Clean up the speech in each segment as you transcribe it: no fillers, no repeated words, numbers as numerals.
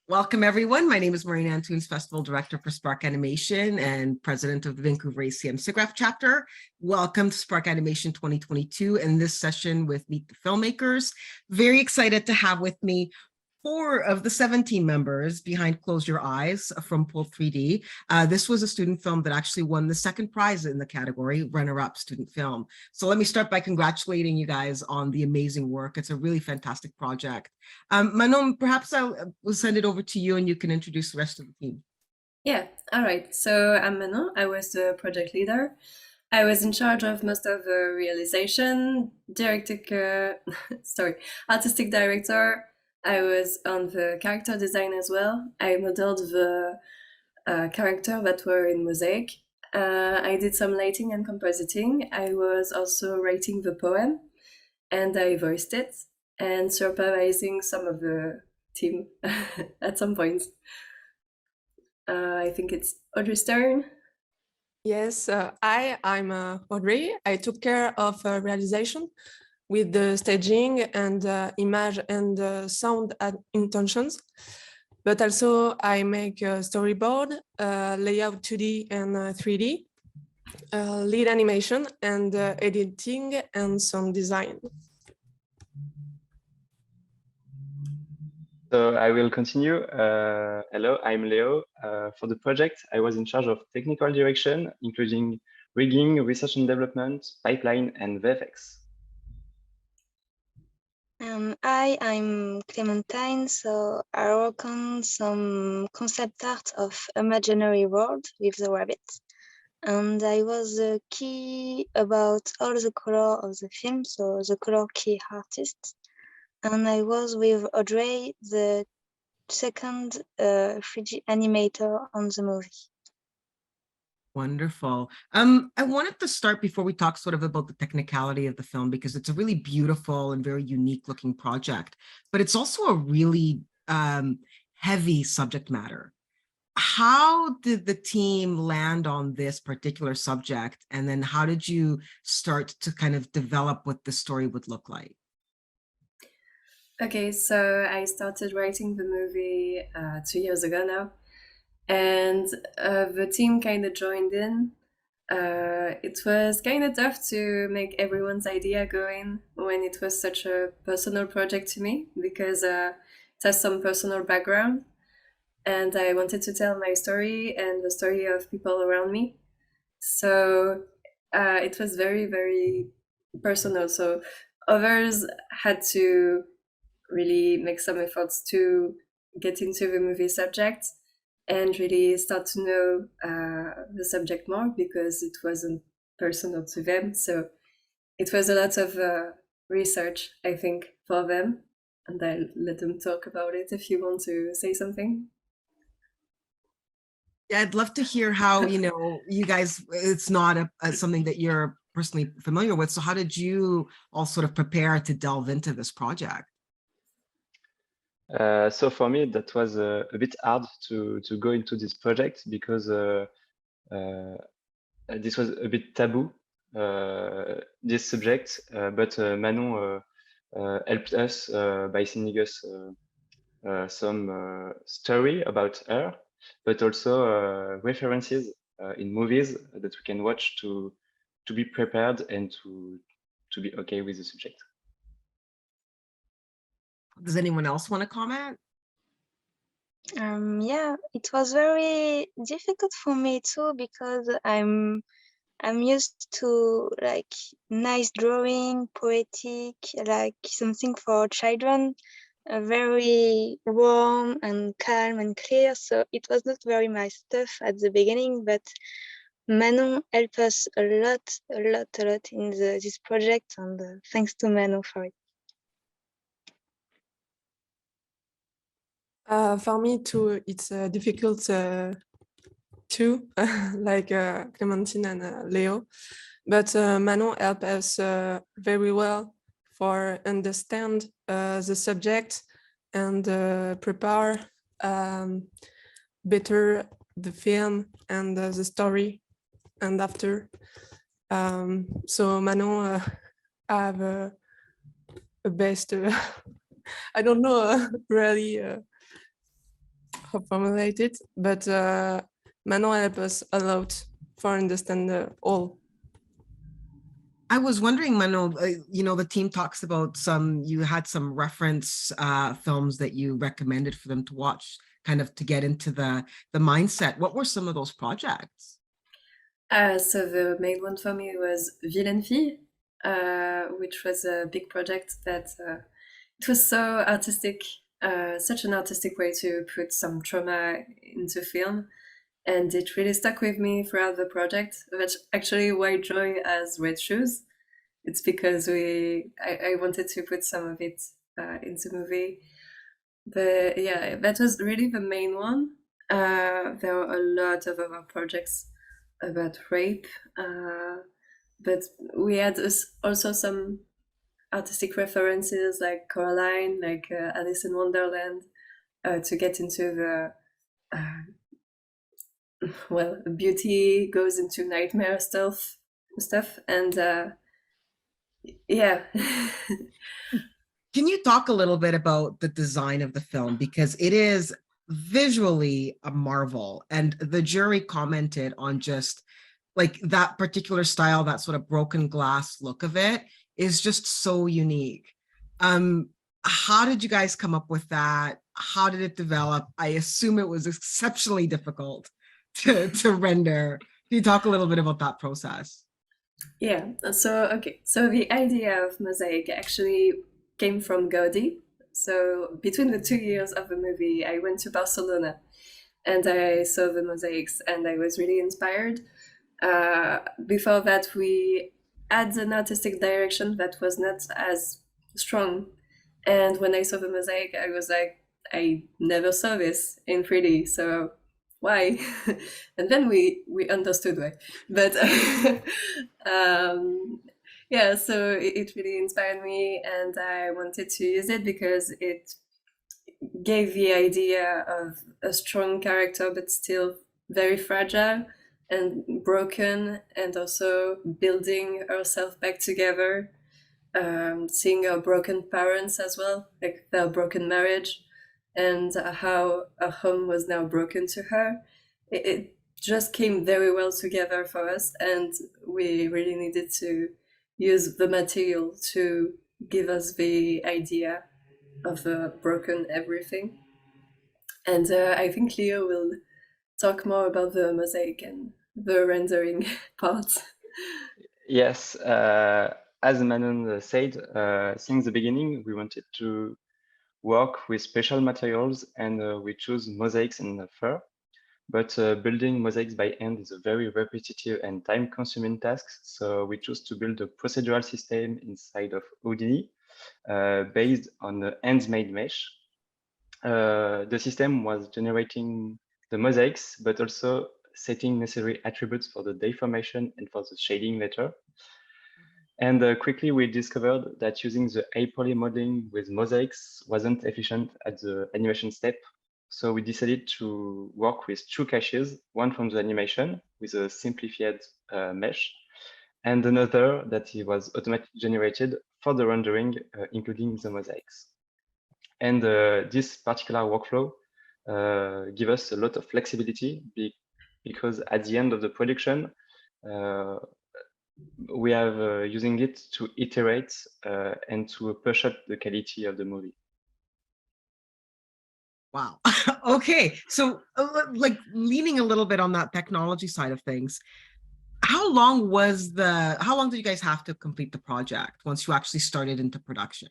Welcome, everyone. My name is Marina Antunes, Festival Director for Spark Animation and President of the Vancouver ACM SIGGRAPH chapter. Welcome to Spark Animation 2022 and this session with Meet the Filmmakers. Very excited to have with me 4 of the 17 members behind Close Your Eyes from Pull 3D. This was a student film that actually won the 2nd prize in the category, runner-up student film. So let me start by congratulating you guys on the amazing work. It's a really fantastic project. Manon, perhaps will send it over to you and you can introduce the rest of the team. Yeah, all right. So I'm Manon. I was the project leader. I was in charge of most of the realization, artistic director. I was on the character design as well. I modeled the character that were in Mosaic. I did some lighting and compositing. I was also writing the poem, and I voiced it and supervising some of the team at some points. I think it's Audrey's turn. Yes, I'm Audrey. I took care of realization with the staging and image and sound intentions, but also I make a storyboard, layout 2D and 3D, lead animation and editing and sound design. So I will continue. Hello, I'm Leo. For the project, I was in charge of technical direction, including rigging, research and development, pipeline, and VFX. I'm Clémentine, so I work on some concept art of imaginary world with the rabbit. And I was the key about all the color of the film, so the color key artist. And I was with Audrey, the 2nd 3D animator on the movie. Wonderful. I wanted to start before we talk sort of about the technicality of the film, because it's a really beautiful and very unique looking project, but it's also a really heavy subject matter. How did the team land on this particular subject? And then how did you start to kind of develop what the story would look like? Okay, so I started writing the movie 2 years ago now. And the team kind of joined in. It was kind of tough to make everyone's idea go in when it was such a personal project to me, because it has some personal background. And I wanted to tell my story and the story of people around me. So it was very, very personal. So others had to really make some efforts to get into the movie subject and really start to know the subject more, because it wasn't personal to them. So it was a lot of research, I think, for them. And I'll let them talk about it if you want to say something. Yeah, I'd love to hear how, you guys, it's not something that you're personally familiar with. So how did you all sort of prepare to delve into this project? So for me, that was a bit hard to go into this project, because this was a bit taboo, this subject, but Manon helped us by sending us some story about her, but also references in movies that we can watch to be prepared and to be okay with the subject. Does anyone else want to comment? Yeah, it was very difficult for me too, because I'm used to like nice drawing, poetic, like something for children, very warm and calm and clear. So it was not very my stuff at the beginning, but Manon helped us a lot in this project, and thanks to Manon for it. For me too, it's difficult too, like Clémentine and Leo, but Manon helped us very well for understand the subject and prepare better the film and the story and after. So Manon have a best, I don't know really how to formulate it, but Manon helped us a lot for understand all. I was wondering, Manon, the team talks about you had some reference films that you recommended for them to watch, kind of to get into the mindset. What were some of those projects? So the main one for me was Vilaine Fille, which was a big project that it was so artistic, such an artistic way to put some trauma into film. And it really stuck with me throughout the project. That's actually why Joy has red shoes. It's because I wanted to put some of it in the movie. But yeah, that was really the main one. There were a lot of other projects about rape, but we had also some artistic references like Coraline, like Alice in Wonderland, to get into the beauty goes into nightmare stuff, and yeah. Can you talk a little bit about the design of the film, because it is visually a marvel, and the jury commented on just like that particular style, that sort of broken glass look of it is just so unique. How did you guys come up with that? How did it develop? I assume it was exceptionally difficult to render. Can you talk a little bit about that process? Yeah, so the idea of mosaic actually came from Gaudi. So between the 2 years of the movie, I went to Barcelona and I saw the mosaics and I was really inspired. Before that, we had an artistic direction that was not as strong. And when I saw the mosaic, I was like, I never saw this in 3D, so why? And then we understood why. But yeah, so it really inspired me, and I wanted to use it because it gave the idea of a strong character, but still very fragile and broken, and also building herself back together, seeing her broken parents as well, like their broken marriage, and how her home was now broken to her. It just came very well together for us, and we really needed to use the material to give us the idea of the broken everything. And I think Leo will talk more about the mosaic and the rendering parts. Yes, as Manon said, since the beginning, we wanted to work with special materials, and we choose mosaics and fur. But building mosaics by hand is a very repetitive and time-consuming task. So we choose to build a procedural system inside of Houdini based on the handmade mesh. The system was generating the mosaics, but also setting necessary attributes for the deformation and for the shading later. And quickly we discovered that using the A-poly modeling with mosaics wasn't efficient at the animation step. So we decided to work with two caches, one from the animation with a simplified mesh, and another that was automatically generated for the rendering, including the mosaics. And this particular workflow gives us a lot of flexibility because at the end of the production, we have using it to iterate and to push up the quality of the movie. Wow. Okay. So like leaning a little bit on that technology side of things, how long did you guys have to complete the project once you actually started into production?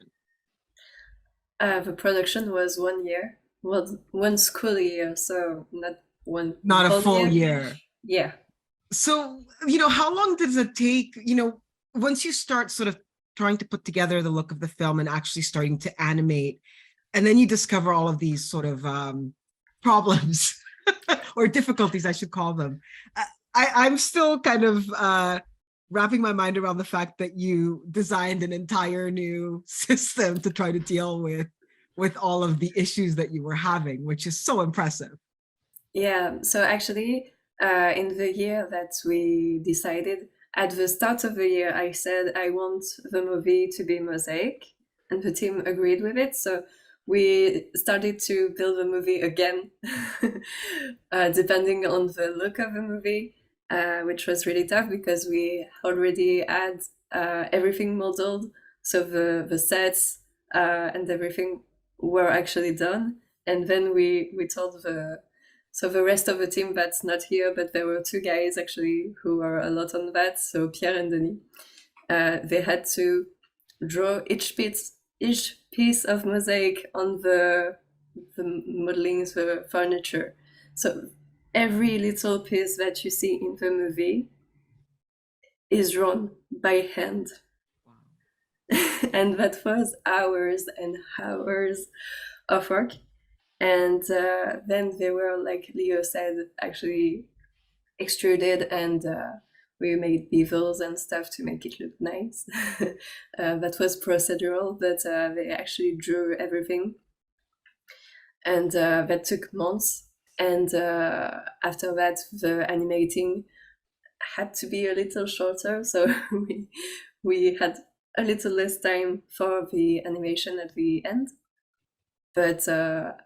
The production was 1 year, well, 1 school year, so not a full year. Yeah. So, how long does it take, once you start sort of trying to put together the look of the film and actually starting to animate, and then you discover all of these sort of problems or difficulties, I should call them. I'm still kind of wrapping my mind around the fact that you designed an entire new system to try to deal with all of the issues that you were having, which is so impressive. Yeah, so actually, in the year that we decided, at the start of the year, I said I want the movie to be mosaic, and the team agreed with it. So we started to build the movie again, depending on the look of the movie, which was really tough because we already had everything modeled. So the sets and everything were actually done. And then we told the rest of the team that's not here, but there were two guys actually who are a lot on that. So Pierre and Denis, they had to draw each piece of mosaic on the modeling, the furniture. So every little piece that you see in the movie is drawn by hand. And that was hours and hours of work. And then they were, like Leo said, actually extruded, and we made bevels and stuff to make it look nice. That was procedural, but they actually drew everything. And that took months. And after that, the animating had to be a little shorter. So we had a little less time for the animation at the end. But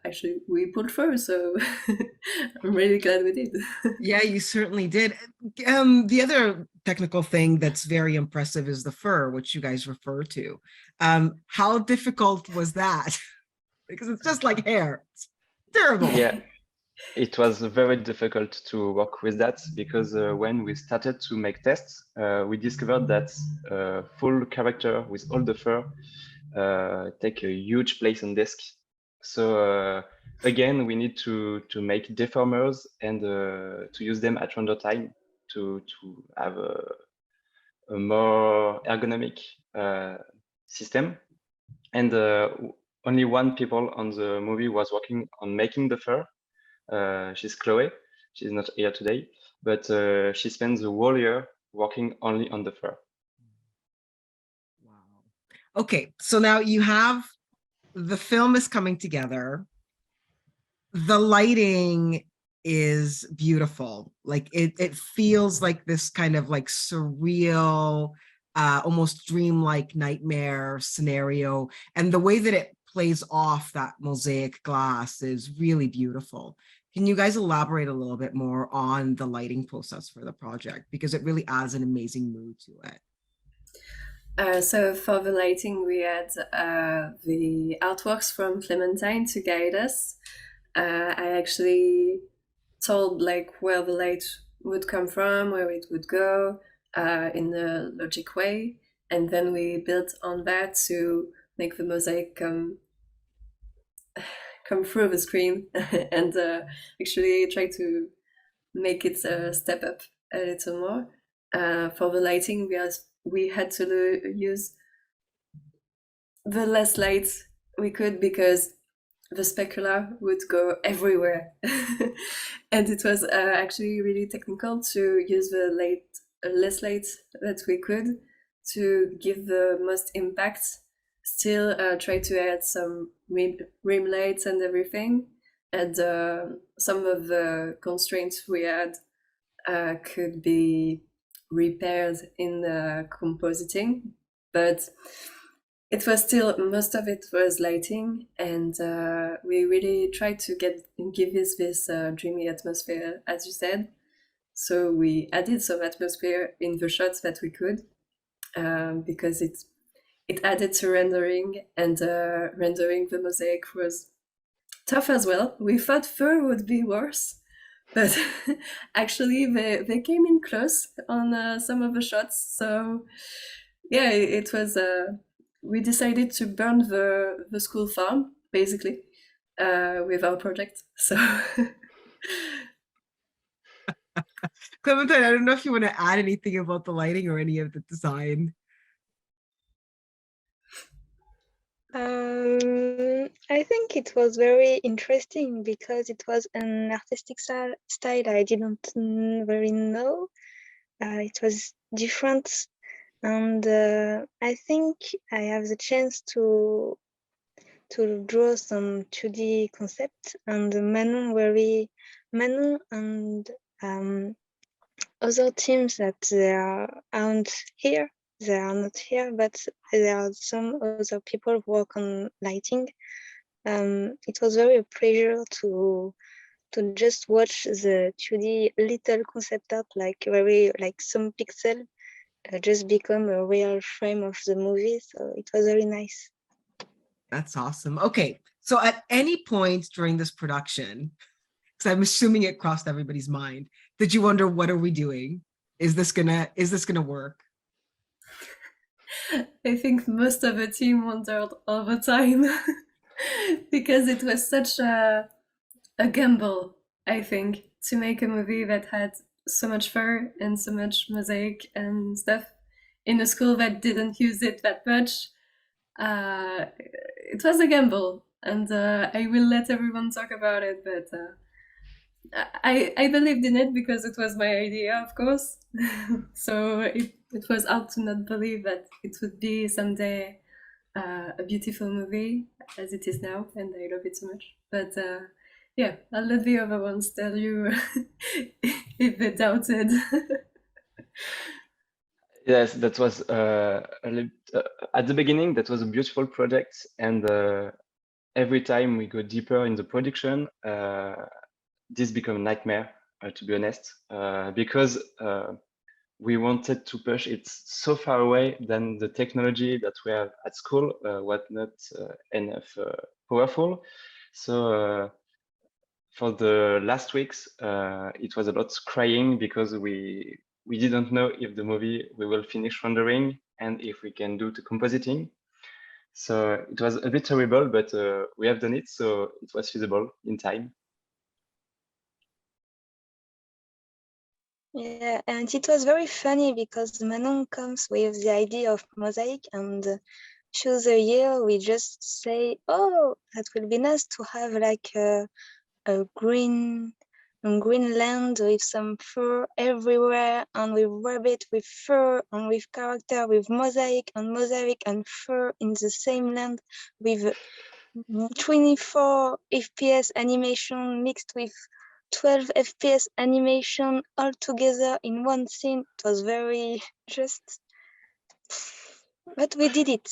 actually, we pulled through, so I'm really glad we did. Yeah, you certainly did. The other technical thing that's very impressive is the fur, which you guys refer to. How difficult was that? Because it's just like hair. It's terrible. Yeah, it was very difficult to work with that because when we started to make tests, we discovered that full character with all the fur take a huge place on desk. So again, we need to make deformers and to use them at render time to have a more ergonomic system. And only one people on the movie was working on making the fur. She's Chloé. She's not here today, but she spends the whole year working only on the fur. Wow. Okay, so now you have the film is coming together. The lighting is beautiful. Like it feels like this kind of like surreal, almost dreamlike nightmare scenario. And the way that it plays off that mosaic glass is really beautiful. Can you guys elaborate a little bit more on the lighting process for the project? Because it really adds an amazing mood to it. So for the lighting, we had the artworks from Clementine to guide us. I actually told like where the light would come from, where it would go in a logic way. And then we built on that to make the mosaic come through the screen and actually try to make it step up a little more. For the lighting, we had to use the less light we could because the specular would go everywhere. And it was actually really technical to use the less light that we could to give the most impact. Still try to add some rim lights and everything. And some of the constraints we had could be repaired in the compositing, but it was still, most of it was lighting, and we really tried to give this dreamy atmosphere, as you said. So we added some atmosphere in the shots that we could, because it added to rendering, and rendering the mosaic was tough as well. We thought fur would be worse, but actually they came in close on some of the shots. So yeah, it was, we decided to burn the school farm, basically, with our project, so. Clementine, I don't know if you want to add anything about the lighting or any of the design. I think it was very interesting because it was an artistic style I didn't very know. It was different, and I think I have the chance to draw some 2D concept, and Manon and other teams that they aren't here. They are not here, but there are some other people who work on lighting. it was very a pleasure to just watch the 2D little concept art, like very like some pixel, just become a real frame of the movie. So it was very nice. That's awesome. Okay, so at any point during this production, because I'm assuming it crossed everybody's mind, did you wonder, what are we doing? Is this gonna work? I think most of the team wondered all the time because it was such a gamble, I think, to make a movie that had so much fur and so much mosaic and stuff in a school that didn't use it that much. It was a gamble, and I will let everyone talk about it, but I believed in it because it was my idea, of course. So it was hard to not believe that it would be someday a beautiful movie as it is now, and I love it so much. But yeah, I'll let the other ones tell you if they doubted. Yes, that was at the beginning, that was a beautiful project. And every time we go deeper in the production, this became a nightmare, to be honest, because we wanted to push it so far away than the technology that we have at school was not enough powerful. So for the last weeks, it was a lot crying because we didn't know if the movie we will finish rendering and if we can do the compositing. So it was a bit terrible, but we have done it, so it was feasible in time. Yeah, and it was very funny because Manon comes with the idea of mosaic, and through the year we just say, oh, that will be nice to have like a green land with some fur everywhere, and with rabbit with fur, and with character with mosaic and fur in the same land, with 24 FPS animation mixed with 12 FPS animation all together in one scene. It was very just, but we did it.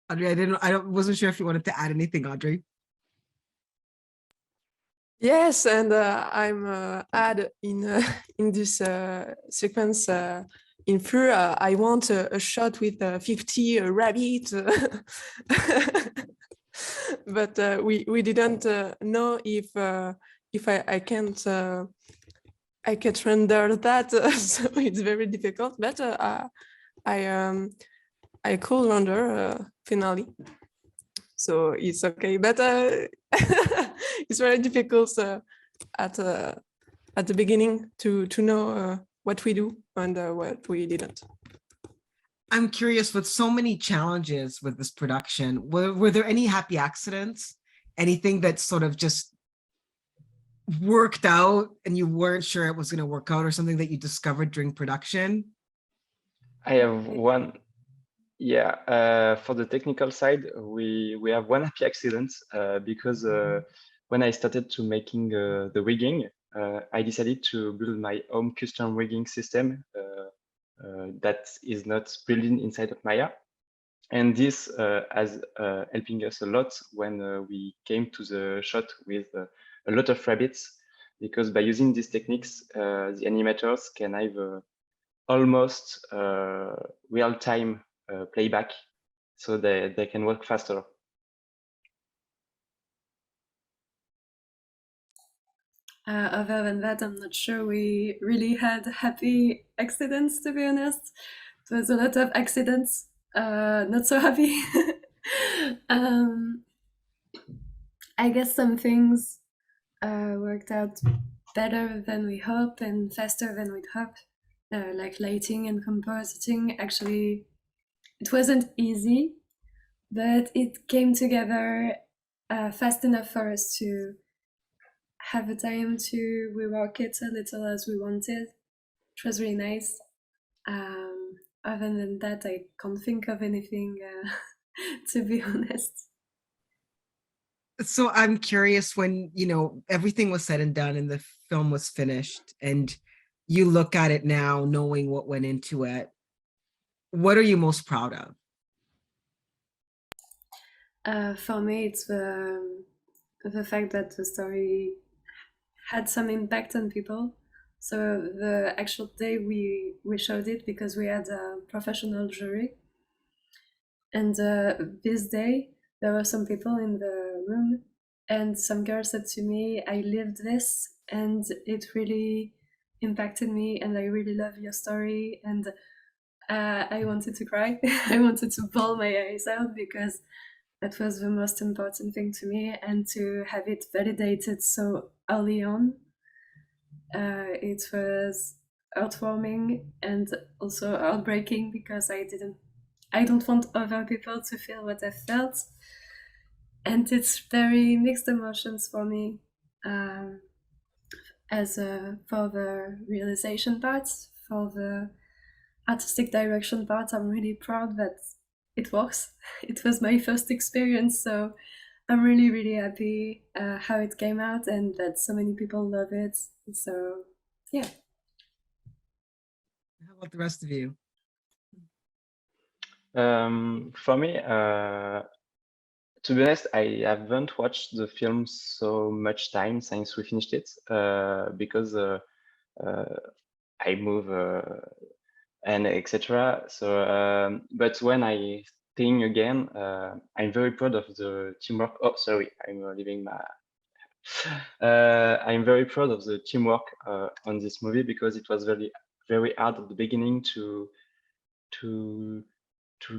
Audrey, I wasn't sure if you wanted to add anything, Audrey. Yes, and I'm add in this sequence in fur. I want a shot with 50 rabbits, but we didn't know if I can't render that, so it's very difficult. But I could render finally, so it's okay. But it's very difficult at the beginning to know what we do and what we didn't. I'm curious, with so many challenges with this production, were there any happy accidents? Anything that sort of just worked out and you weren't sure it was going to work out, or something that you discovered during production? I have one. Yeah, for the technical side, we have one happy accident because when I started to making the rigging, I decided to build my own custom rigging system that is not built inside of Maya. And this has helping us a lot when we came to the shot with a lot of rabbits, because by using these techniques, the animators can have almost real-time playback, so they can work faster. Other than that, I'm not sure we really had happy accidents, to be honest. It was a lot of accidents, not so happy. I guess some things worked out better than we hoped and faster than we'd hoped, like lighting and compositing. Actually, it wasn't easy, but it came together fast enough for us to have the time to rework it a little as we wanted, which was really nice. Other than that, I can't think of anything, to be honest. So I'm curious, when, you know, everything was said and done and the film was finished, and you look at it now, knowing what went into it, what are you most proud of? For me, it's the fact that the story had some impact on people. So the actual day we showed it, because we had a professional jury, and this day there were some people in the room, and some girl said to me, "I lived this, and it really impacted me, and I really love your story." And I wanted to cry. I wanted to bawl my eyes out, because that was the most important thing to me, and to have it validated so early on, it was heartwarming and also heartbreaking, because I don't want other people to feel what I felt, and it's very mixed emotions for me. As for the realization part, for the artistic direction part, I'm really proud that it works. It was my first experience, so I'm really, really happy how it came out, and that so many people love it. So, yeah. How about the rest of you? For me, to be honest, I haven't watched the film so much time since we finished it, because I move and etc. So, but when I think again, I'm very proud of the teamwork. Oh, sorry, I'm leaving my. I'm very proud of the teamwork on this movie, because it was very, very hard at the beginning to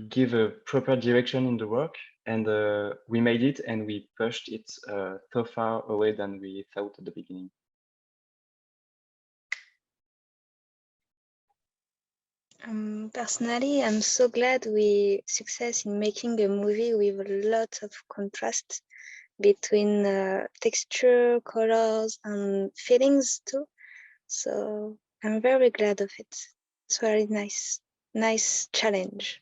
give a proper direction in the work, and we made it, and we pushed it so far away than we thought at the beginning. Personally, I'm so glad we success in making a movie with a lot of contrast between texture, colors, and feelings too. So I'm very glad of it. It's very nice challenge.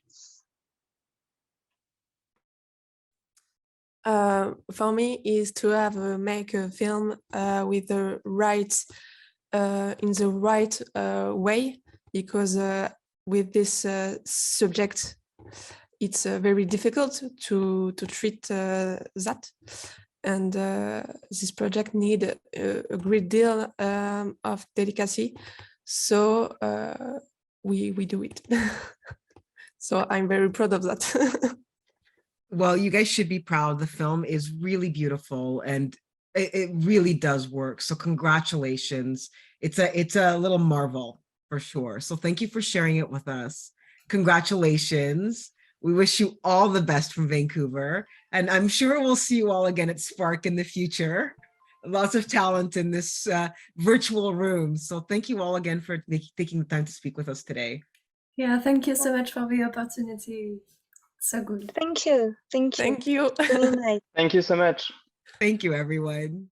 For me, is to have make a film with the right in the right way, because with this subject, it's very difficult to treat that, and this project need a great deal of delicacy. So we do it. So I'm very proud of that. Well, you guys should be proud. The film is really beautiful, and it really does work. So congratulations. It's a little marvel for sure. So thank you for sharing it with us. Congratulations. We wish you all the best from Vancouver, and I'm sure we'll see you all again at Spark in the future. Lots of talent in this virtual room. So thank you all again for taking the time to speak with us today. Yeah, thank you so much for the opportunity. So good. Thank you. Thank you. Really nice. Thank you so much. Thank you, everyone.